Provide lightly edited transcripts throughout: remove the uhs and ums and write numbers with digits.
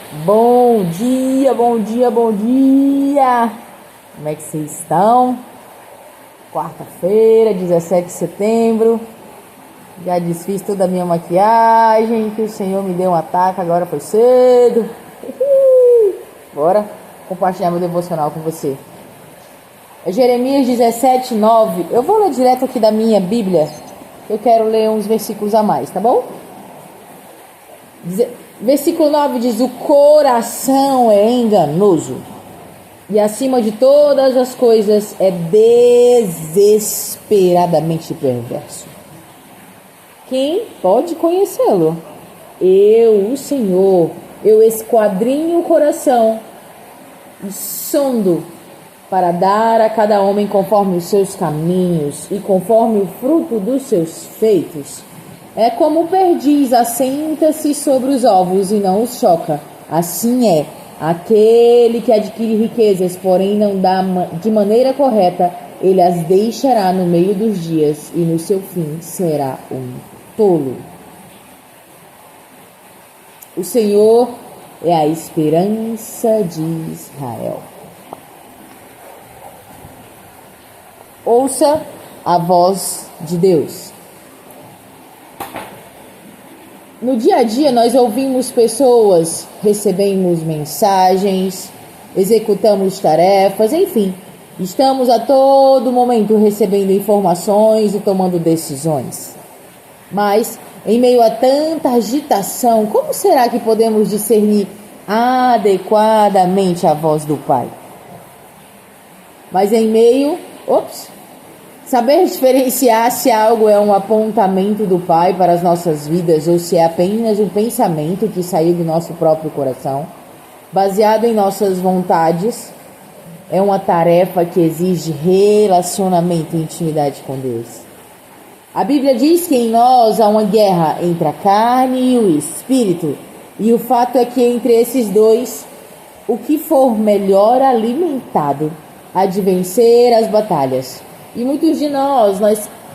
Bom dia, bom dia, bom dia! Como é que vocês estão? Quarta-feira, 17 de setembro. Já desfiz toda a minha maquiagem, que o Senhor me deu um ataque, agora foi cedo. Bora compartilhar meu devocional com você. É Jeremias 17, 9. Eu vou ler direto aqui da minha Bíblia. Eu quero ler uns versículos a mais, tá bom? Versículo 9 diz: o coração é enganoso e acima de todas as coisas é desesperadamente perverso. Quem pode conhecê-lo? Eu, o Senhor, eu esquadrinho o coração e sondo para dar a cada homem conforme os seus caminhos e conforme o fruto dos seus feitos. É como o perdiz assenta-se sobre os ovos e não os choca. Assim é aquele que adquire riquezas, porém não dá de maneira correta, ele as deixará no meio dos dias e no seu fim será um tolo. O Senhor é a esperança de Israel. Ouça a voz de Deus. No dia a dia nós ouvimos pessoas, recebemos mensagens, executamos tarefas, enfim, estamos a todo momento recebendo informações e tomando decisões. Mas, em meio a tanta agitação, como será que podemos discernir adequadamente a voz do Pai? Mas em meio... Saber diferenciar se algo é um apontamento do Pai para as nossas vidas ou se é apenas um pensamento que saiu do nosso próprio coração, baseado em nossas vontades, é uma tarefa que exige relacionamento e intimidade com Deus. A Bíblia diz que em nós há uma guerra entre a carne e o espírito, e o fato é que entre esses dois, o que for melhor alimentado há de vencer as batalhas. E muitos de nós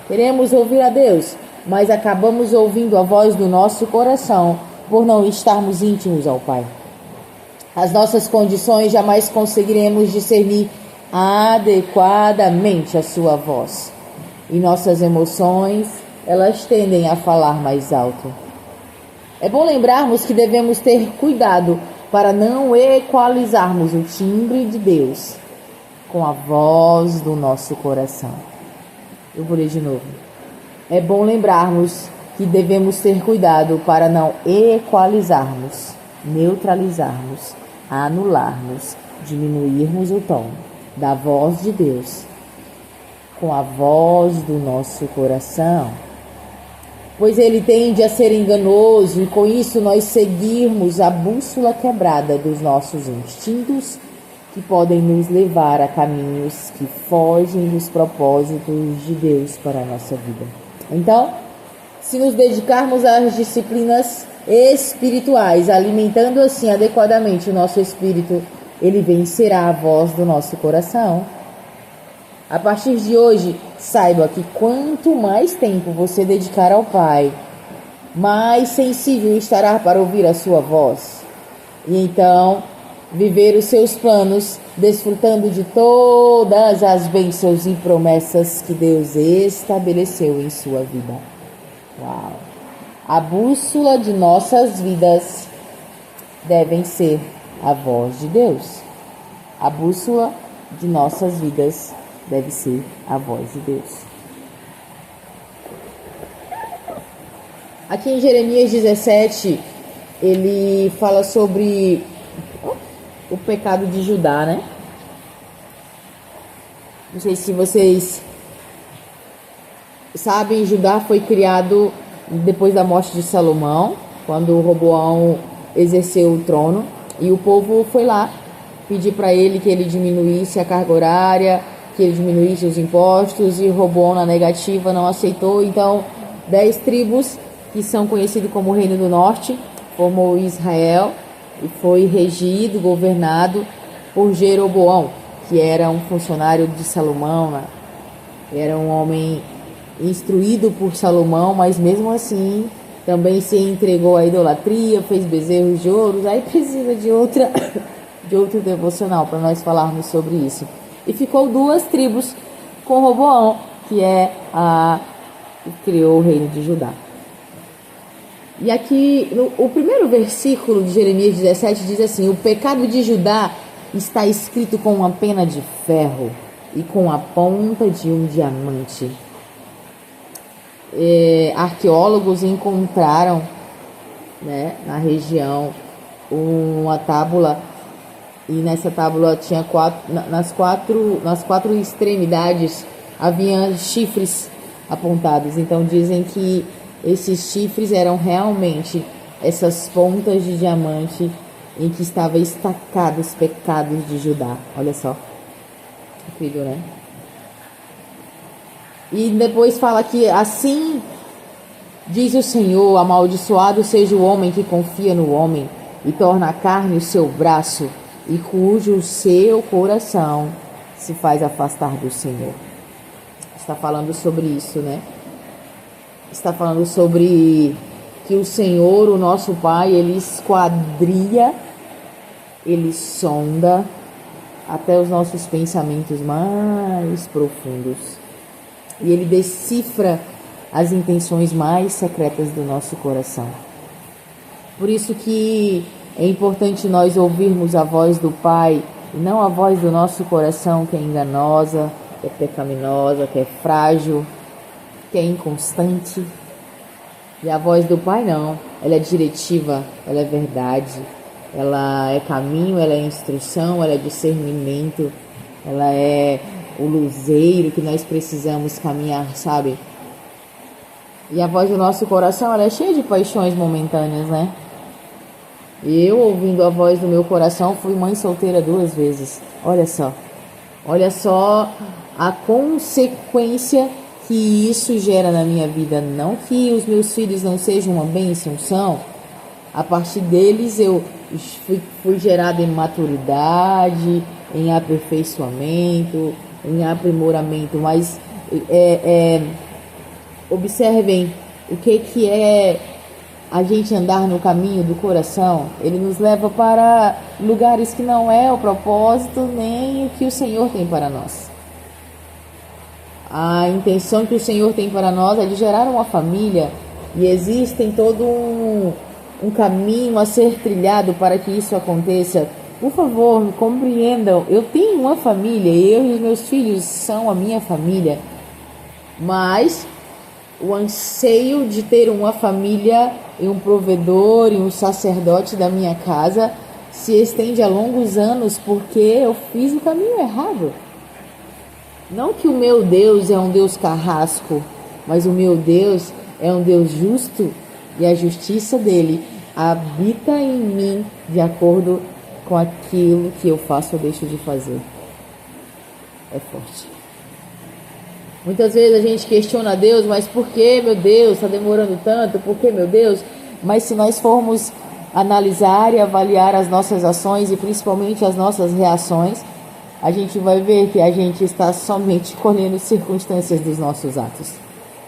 queremos ouvir a Deus, mas acabamos ouvindo a voz do nosso coração por não estarmos íntimos ao Pai. As nossas condições jamais conseguiremos discernir adequadamente a sua voz. E nossas emoções, elas tendem a falar mais alto. É bom lembrarmos que devemos ter cuidado para não equalizarmos o timbre de Deus com a voz do nosso coração. Eu vou ler de novo. É bom lembrarmos que devemos ter cuidado para não equalizarmos, neutralizarmos, anularmos, diminuirmos o tom da voz de Deus com a voz do nosso coração. Pois ele tende a ser enganoso e com isso nós seguirmos a bússola quebrada dos nossos instintos que podem nos levar a caminhos que fogem dos propósitos de Deus para a nossa vida. Então, se nos dedicarmos às disciplinas espirituais, alimentando assim adequadamente o nosso espírito, ele vencerá a voz do nosso coração. A partir de hoje, saiba que quanto mais tempo você dedicar ao Pai, mais sensível estará para ouvir a sua voz. E então, viver os seus planos, desfrutando de todas as bênçãos e promessas que Deus estabeleceu em sua vida. Uau! A bússola de nossas vidas devem ser a voz de Deus. A bússola de nossas vidas deve ser a voz de Deus. Aqui em Jeremias 17, ele fala sobre o pecado de Judá, né? Não sei se vocês sabem, Judá foi criado depois da morte de Salomão, quando Roboão exerceu o trono, e o povo foi lá pedir para ele que ele diminuísse a carga horária, que ele diminuísse os impostos, e Roboão na negativa não aceitou. Então 10 tribos, que são conhecidas como o Reino do Norte, formou Israel, e foi regido, governado por Jeroboão, que era um funcionário de Salomão, né? Era um homem instruído por Salomão, mas mesmo assim também se entregou à idolatria, fez bezerros de ouro. Aí precisa de outro devocional para nós falarmos sobre isso. E ficou 2 tribos com Roboão, que criou o reino de Judá. E aqui, o primeiro versículo de Jeremias 17 diz assim: o pecado de Judá está escrito com uma pena de ferro e com a ponta de um diamante. Arqueólogos encontraram, né, na região uma tábula, e nessa tábula tinha nas quatro extremidades havia chifres apontados. Então dizem que esses chifres eram realmente essas pontas de diamante em que estavam estacados os pecados de Judá. Olha só, incrível, né? E depois fala que assim diz o Senhor: amaldiçoado seja o homem que confia no homem e torna a carne o seu braço, e cujo seu coração se faz afastar do Senhor. Está falando sobre isso, né? Está falando sobre que o Senhor, o nosso Pai, Ele esquadria, Ele sonda até os nossos pensamentos mais profundos. E Ele decifra as intenções mais secretas do nosso coração. Por isso que é importante nós ouvirmos a voz do Pai, e não a voz do nosso coração, que é enganosa, que é pecaminosa, que é frágil, que é inconstante. E a voz do Pai não, ela é diretiva, ela é verdade, ela é caminho, ela é instrução, ela é discernimento, ela é o luzeiro que nós precisamos caminhar, sabe? E a voz do nosso coração, ela é cheia de paixões momentâneas, né? Eu, ouvindo a voz do meu coração, fui mãe solteira 2 vezes. Olha só a consequência que isso gera na minha vida. Não que os meus filhos não sejam uma bênção, são. A partir deles eu fui gerada em maturidade, em aperfeiçoamento, em aprimoramento. Mas observem o que é a gente andar no caminho do coração. Ele nos leva para lugares que não é o propósito nem o que o Senhor tem para nós. A intenção que o Senhor tem para nós é de gerar uma família, e existe todo um caminho a ser trilhado para que isso aconteça. Por favor, me compreendam, eu tenho uma família, eu e os meus filhos são a minha família, mas o anseio de ter uma família e um provedor e um sacerdote da minha casa se estende a longos anos, porque eu fiz o caminho errado. Não que o meu Deus é um Deus carrasco, mas o meu Deus é um Deus justo, e a justiça dele habita em mim de acordo com aquilo que eu faço ou deixo de fazer. É forte. Muitas vezes a gente questiona Deus, mas por que, meu Deus, está demorando tanto? Por que, meu Deus? Mas se nós formos analisar e avaliar as nossas ações e principalmente as nossas reações, a gente vai ver que a gente está somente colhendo circunstâncias dos nossos atos,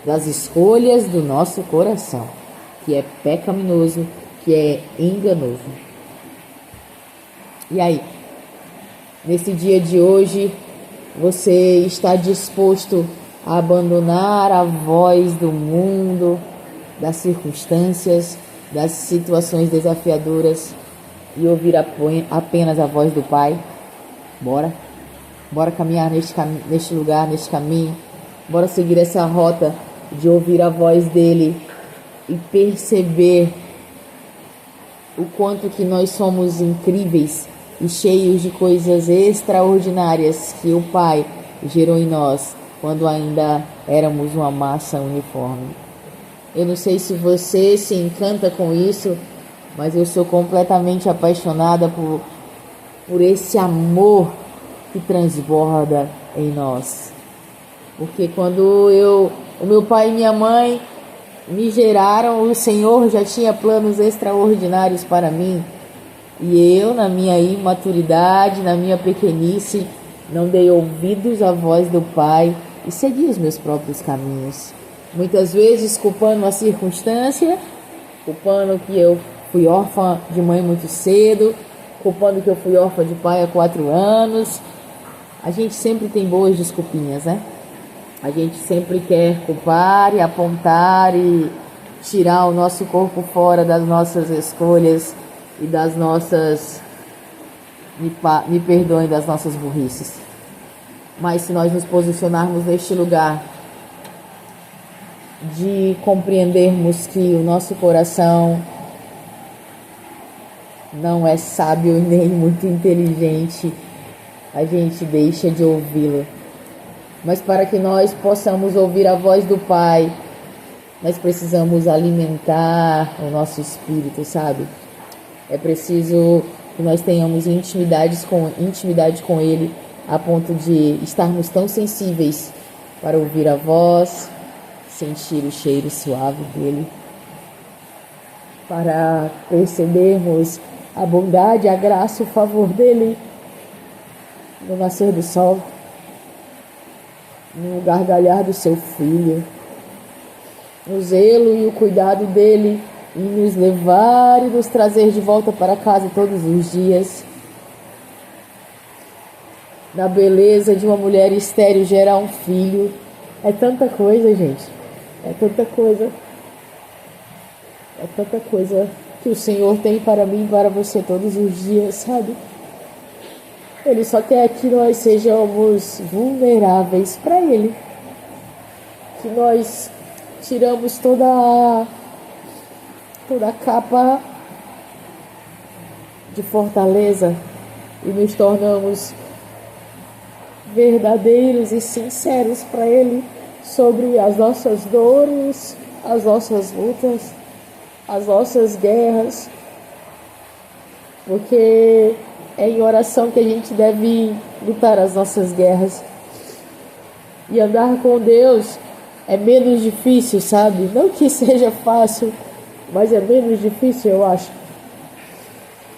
das escolhas do nosso coração, que é pecaminoso, que é enganoso. E aí, nesse dia de hoje, você está disposto a abandonar a voz do mundo, das circunstâncias, das situações desafiadoras e ouvir apenas a voz do Pai? Bora caminhar neste lugar, neste caminho. Bora seguir essa rota de ouvir a voz dele e perceber o quanto que nós somos incríveis e cheios de coisas extraordinárias que o Pai gerou em nós quando ainda éramos uma massa uniforme. Eu não sei se você se encanta com isso, mas eu sou completamente apaixonada por esse amor que transborda em nós. Porque quando o meu pai e minha mãe me geraram, o Senhor já tinha planos extraordinários para mim. E eu, na minha imaturidade, na minha pequenice, não dei ouvidos à voz do Pai e segui os meus próprios caminhos. Muitas vezes culpando a circunstância culpando que eu fui órfã de mãe muito cedo, culpando que eu fui órfã de pai há 4 anos. A gente sempre tem boas desculpinhas, né? A gente sempre quer culpar e apontar e tirar o nosso corpo fora das nossas escolhas e das nossas, me perdoem, das nossas burrices. Mas se nós nos posicionarmos neste lugar de compreendermos que o nosso coração não é sábio nem muito inteligente, a gente deixa de ouvi-lo. Mas para que nós possamos ouvir a voz do Pai, nós precisamos alimentar o nosso espírito, sabe? É preciso que nós tenhamos intimidade com Ele, a ponto de estarmos tão sensíveis para ouvir a voz, sentir o cheiro suave dele, para percebermos a bondade, a graça, o favor dele no nascer do sol, no gargalhar do seu filho, no zelo e o cuidado dele em nos levar e nos trazer de volta para casa todos os dias, na beleza de uma mulher estéril gerar um filho. É tanta coisa, gente, é tanta coisa que o Senhor tem para mim e para você todos os dias, sabe? Ele só quer que nós sejamos vulneráveis para Ele. Que nós tiramos toda a capa de fortaleza e nos tornamos verdadeiros e sinceros para Ele sobre as nossas dores, as nossas lutas, as nossas guerras. Porque é em oração que a gente deve lutar as nossas guerras. E andar com Deus é menos difícil, sabe? Não que seja fácil, mas é menos difícil, eu acho.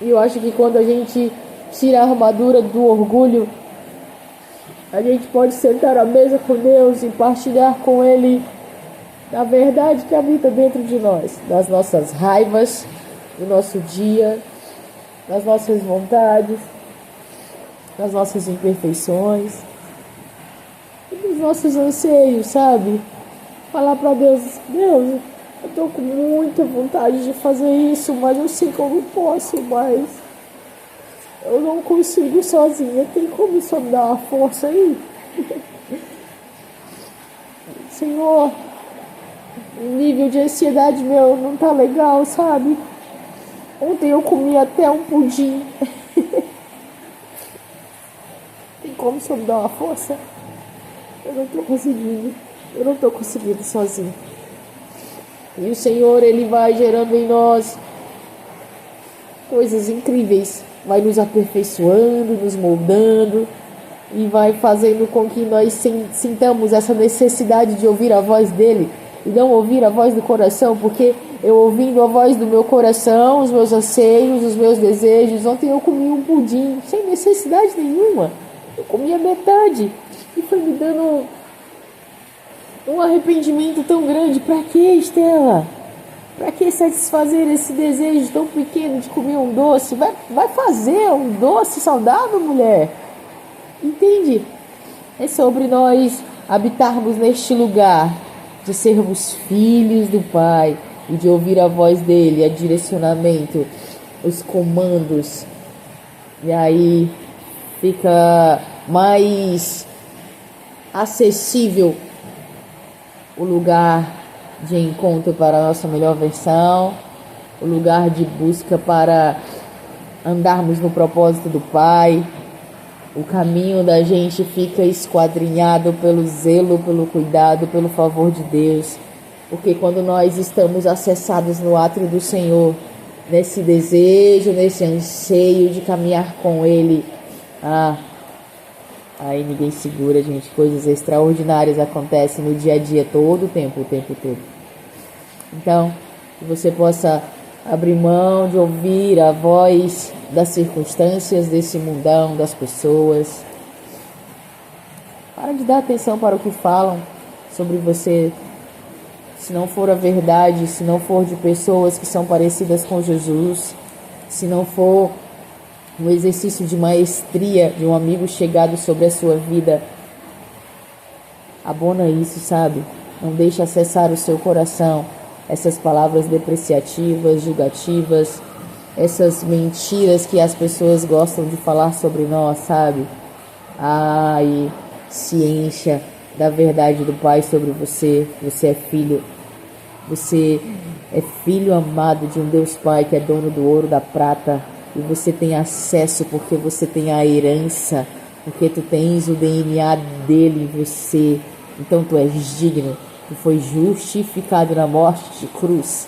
E eu acho que quando a gente tira a armadura do orgulho, a gente pode sentar à mesa com Deus e partilhar com Ele da verdade que habita dentro de nós, das nossas raivas, do nosso dia, das nossas vontades, das nossas imperfeições e dos nossos anseios, sabe? Falar para Deus, Deus, eu tô com muita vontade de fazer isso, mas eu sei que eu não posso mais. Eu não consigo sozinha. Tem como só me dar uma força aí? Senhor, o nível de ansiedade meu não tá legal, sabe? Ontem eu comi até um pudim. Tem como só me dar uma força? Eu não tô conseguindo sozinho. E o Senhor, Ele vai gerando em nós coisas incríveis. Vai nos aperfeiçoando, nos moldando e vai fazendo com que nós sintamos essa necessidade de ouvir a voz dEle e não ouvir a voz do coração, porque eu ouvindo a voz do meu coração, os meus anseios, os meus desejos. Ontem eu comi um pudim sem necessidade nenhuma. Eu comi a metade e foi me dando um arrependimento tão grande. Pra que, Estela? Pra que satisfazer esse desejo tão pequeno de comer um doce? Vai fazer um doce saudável, mulher. Entende? É sobre nós habitarmos neste lugar de sermos filhos do Pai e de ouvir a voz dele, a direcionamento, os comandos. E aí fica mais acessível o lugar de encontro para a nossa melhor versão, o lugar de busca para andarmos no propósito do Pai. O caminho da gente fica esquadrinhado pelo zelo, pelo cuidado, pelo favor de Deus. Porque quando nós estamos acessados no átrio do Senhor, nesse desejo, nesse anseio de caminhar com Ele, aí ninguém segura, gente. Coisas extraordinárias acontecem no dia a dia, todo o tempo todo. Então, que você possa abrir mão de ouvir a voz das circunstâncias, desse mundão, das pessoas. Para de dar atenção para o que falam sobre você. se não for a verdade, se não for de pessoas que são parecidas com Jesus, se não for um exercício de maestria de um amigo chegado sobre a sua vida, abona isso, sabe? Não deixe acessar o seu coração essas palavras depreciativas, julgativas, essas mentiras que as pessoas gostam de falar sobre nós, sabe? E se encha da verdade do Pai sobre você. Você é filho. Você é filho amado de um Deus Pai que é dono do ouro, da prata. E você tem acesso porque você tem a herança. Porque tu tens o DNA dele em você. Então tu és digno. Tu foi justificado na morte de cruz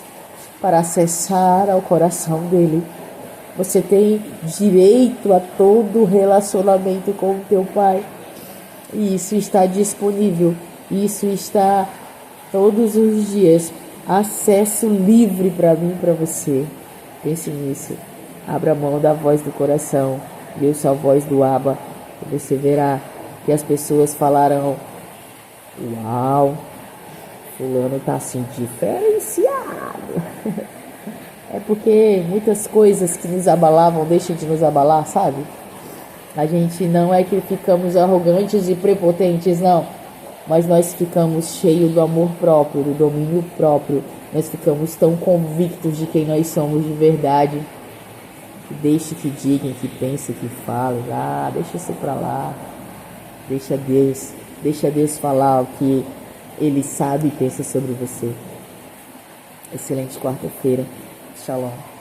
para acessar ao coração dele. Você tem direito a todo relacionamento com o teu Pai. E isso está disponível. Isso está todos os dias. Acesso livre para mim e para você. Pense nisso. Abra mão da voz do coração. E ouça a voz do Abba. E você verá que as pessoas falarão: uau, fulano está assim diferenciado. É porque muitas coisas que nos abalavam deixam de nos abalar, sabe? A gente não é que ficamos arrogantes e prepotentes, não. Mas nós ficamos cheios do amor próprio, do domínio próprio. Nós ficamos tão convictos de quem nós somos de verdade. Deixe que digam, que pensem, que falem. Deixa isso pra lá. Deixa Deus falar o que Ele sabe e pensa sobre você. Excelente quarta-feira. Shalom.